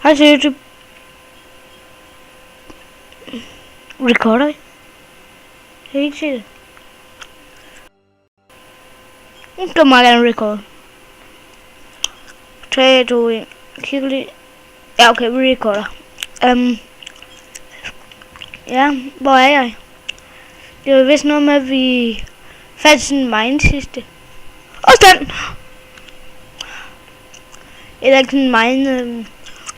Hej til YouTube. Recorder vi? Jeg kan ikke se det. Nu skal meget gerne record. 3, 2, 1. Kig lige. Ja, okay, vi recorder. Ja, hvor er jeg? Det var vist noget med, at vi fandt sådan en mine sidste. Stand! Eller sådan en mine.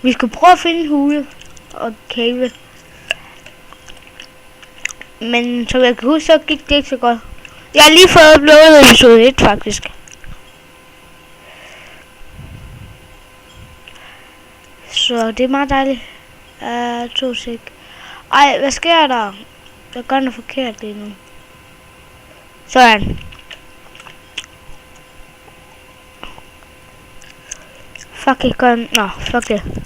Vi skulle prøve at finde en hule og cave. Men som jeg kan huske, så gik det ikke så godt. Jeg har lige fået uploadet episode 1 faktisk. Så det er meget dejligt. 2 sek. Ej, hvad sker der? Jeg gør noget forkert lige nu. Sådan. Fuck, jeg gør... Nå, fuck det.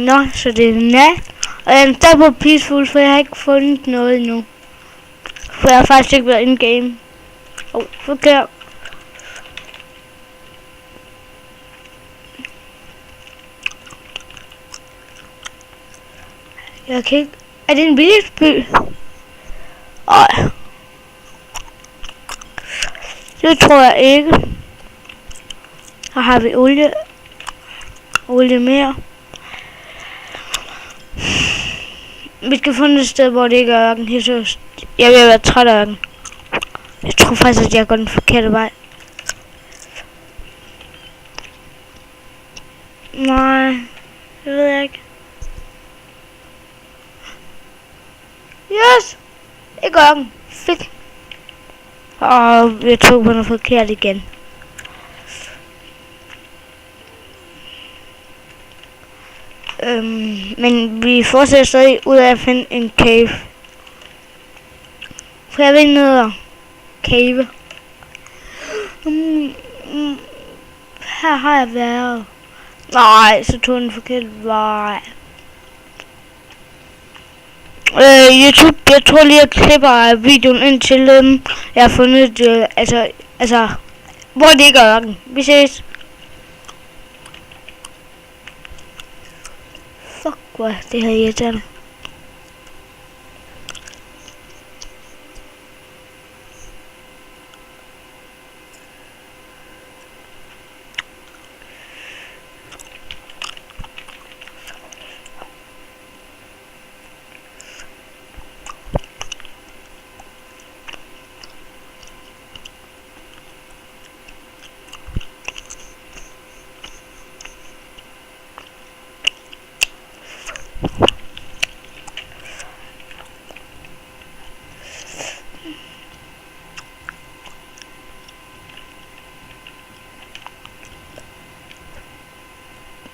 Nå, så det er nat. Og jeg er stadig på peaceful, for jeg har ikke fundet noget endnu. For jeg har faktisk ikke været in-game. Forkert. Jeg kan ikke... Er det en vildspil? Ej. Det tror jeg ikke. Her har vi olie. Olie mere. Vi skal finde et sted, hvor det ikke er ørken. Jeg vil være træt af ørken. Jeg tror faktisk, at jeg går den forkerte vej. Nej, det ved jeg ikke. Yes! Ikke ørken. Fedt. Og jeg tog på noget forkert igen. Men vi fortsætter stadig ud af at finde en cave. For jeg vil ned cave. Her har jeg været. Nej, så tog den forkert vej. YouTube, jeg tror lige at klipper videoen indtil jeg har fundet altså hvor det ikke er ørken. Vi ses. Fuck, hvor det her irriterende.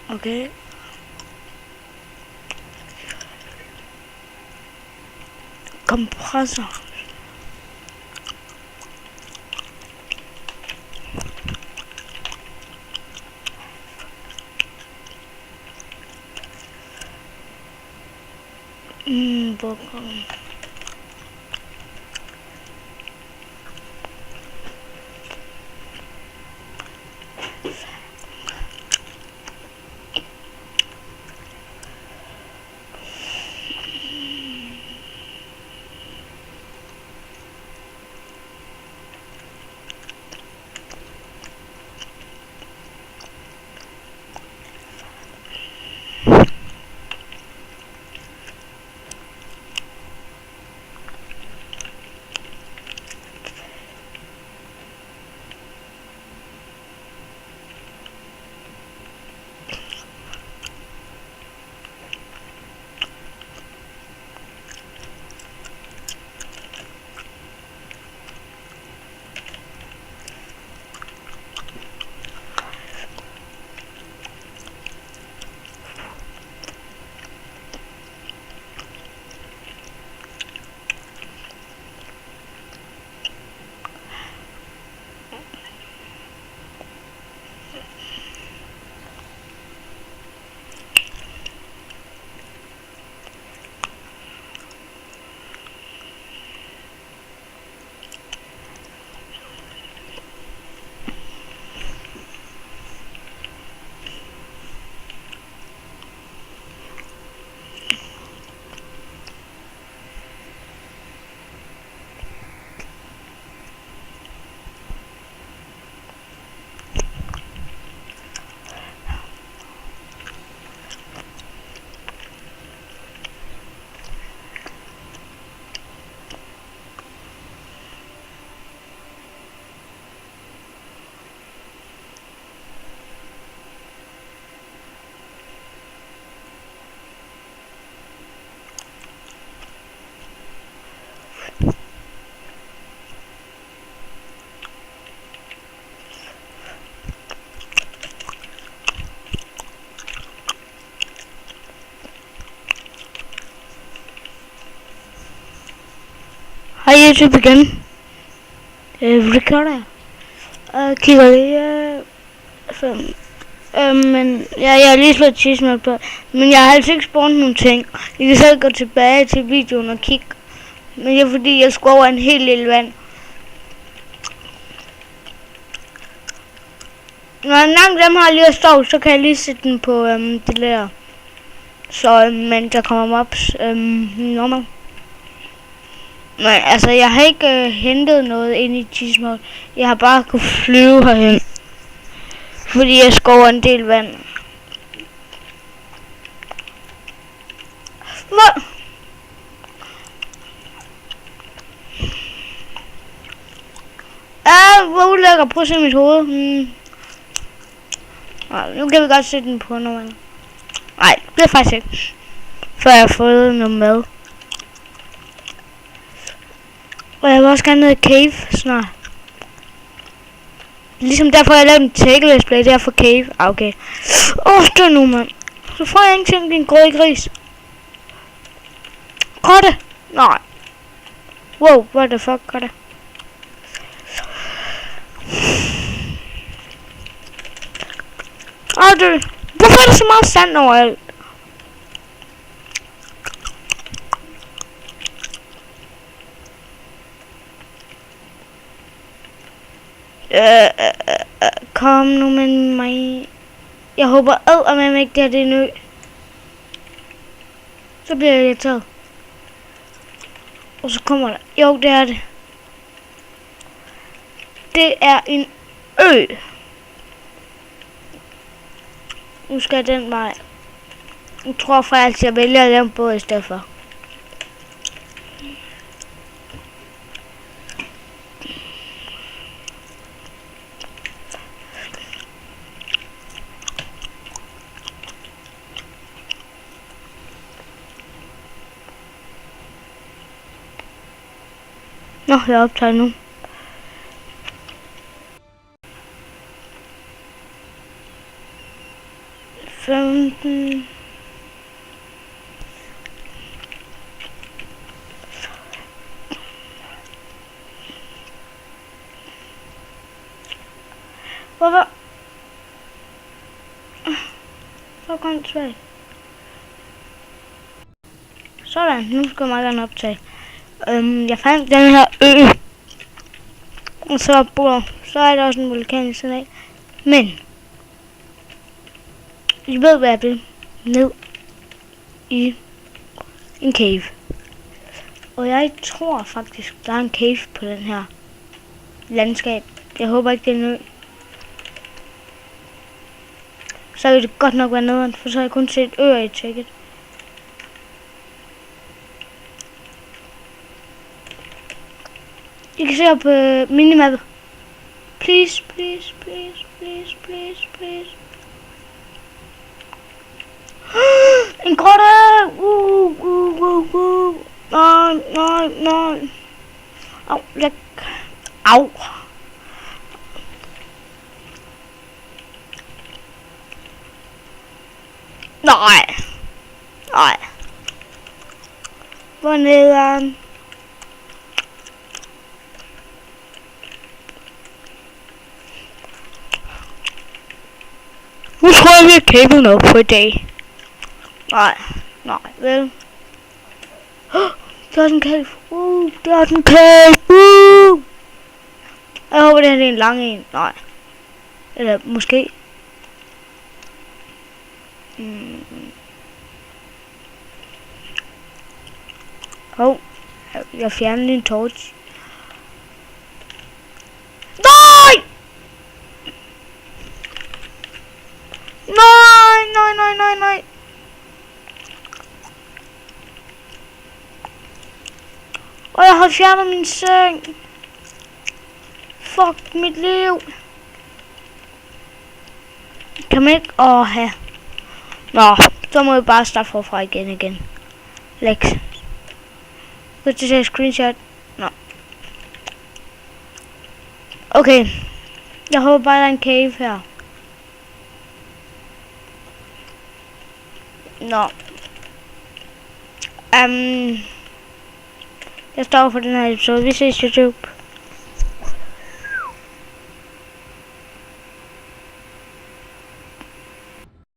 Okay. Kompressor. Burger. Hej YouTube igen. Recorder. Kigger lige. Men jeg har lige slået cheesemælk på. Men jeg har altså ikke spawnet nogle ting. I kan selv gå tilbage til videoen og kigge. Men det er fordi jeg skulle over en helt lille vand. Når en gang dem har lige stået, så kan jeg lige sætte den på det der. Så men der kommer mobs normal. Men altså jeg har ikke hentet noget ind i cheesemælk. Jeg har bare kunne flyve herhen. Fordi jeg skal over en del vand. Hvad? Hvor ulækker. Prøv at se mit hoved. Nu kan vi godt sætte den på noget. Nej, det er faktisk ikke. Før jeg har fået noget mad. Og jeg vil også gerne ned i cave snart. Ligesom derfor jeg lavede en take-display, det er for cave. Okay. Stå nu, mand. Så får jeg ingenting, din grøde gris. Gør det? Nej. Wow, what the fuck, gør det? Hvorfor er der så meget sand overalt? Kom nu med mig. Jeg håber at ikke det her det er en ø. Så bliver jeg irriteret. Og så kommer der. Jo, det er det. Det er en ø. Nu skal jeg den vej. Jeg tror faktisk, at jeg vælger at lave en båd i stedet for. Nå, jeg optager nu. Hvorfor? Så kom det. Sådan, nu skal jeg meget gerne optage. Jeg fandt den her ø. Og så er der også en vulkan i siden af. Men I ved hvad jeg vil. Ned i en cave. Og jeg tror faktisk der er en cave på den her landskab. Jeg håber ikke det er en ø. Så vil det godt nok være nederen, for så har jeg kun set øer i tjekket. I kan se op på minimappet. Please, please, please, please, please, please. En grotte! Nej, nej, nej. Au, læk. Au. Nej. Nej. Hvor nederen? Nu tror jeg, vi har kablet noget på i dag. Nej, nej, vel. Der er en cave. Der er en cave. Jeg håber, det her er en lang en. Nej. Eller måske. Jeg fjerner din torch. Nej! Nej. Og jeg har fjernet min seng. Fuck mit liv. Kan man ikke have? Nå, så må jeg bare starte forfra igen. Lex. Skal du tage screenshot? Nå. Okay. Jeg håber bare, der er en cave her. Nå. Jeg står for den her episode. Vi ses YouTube.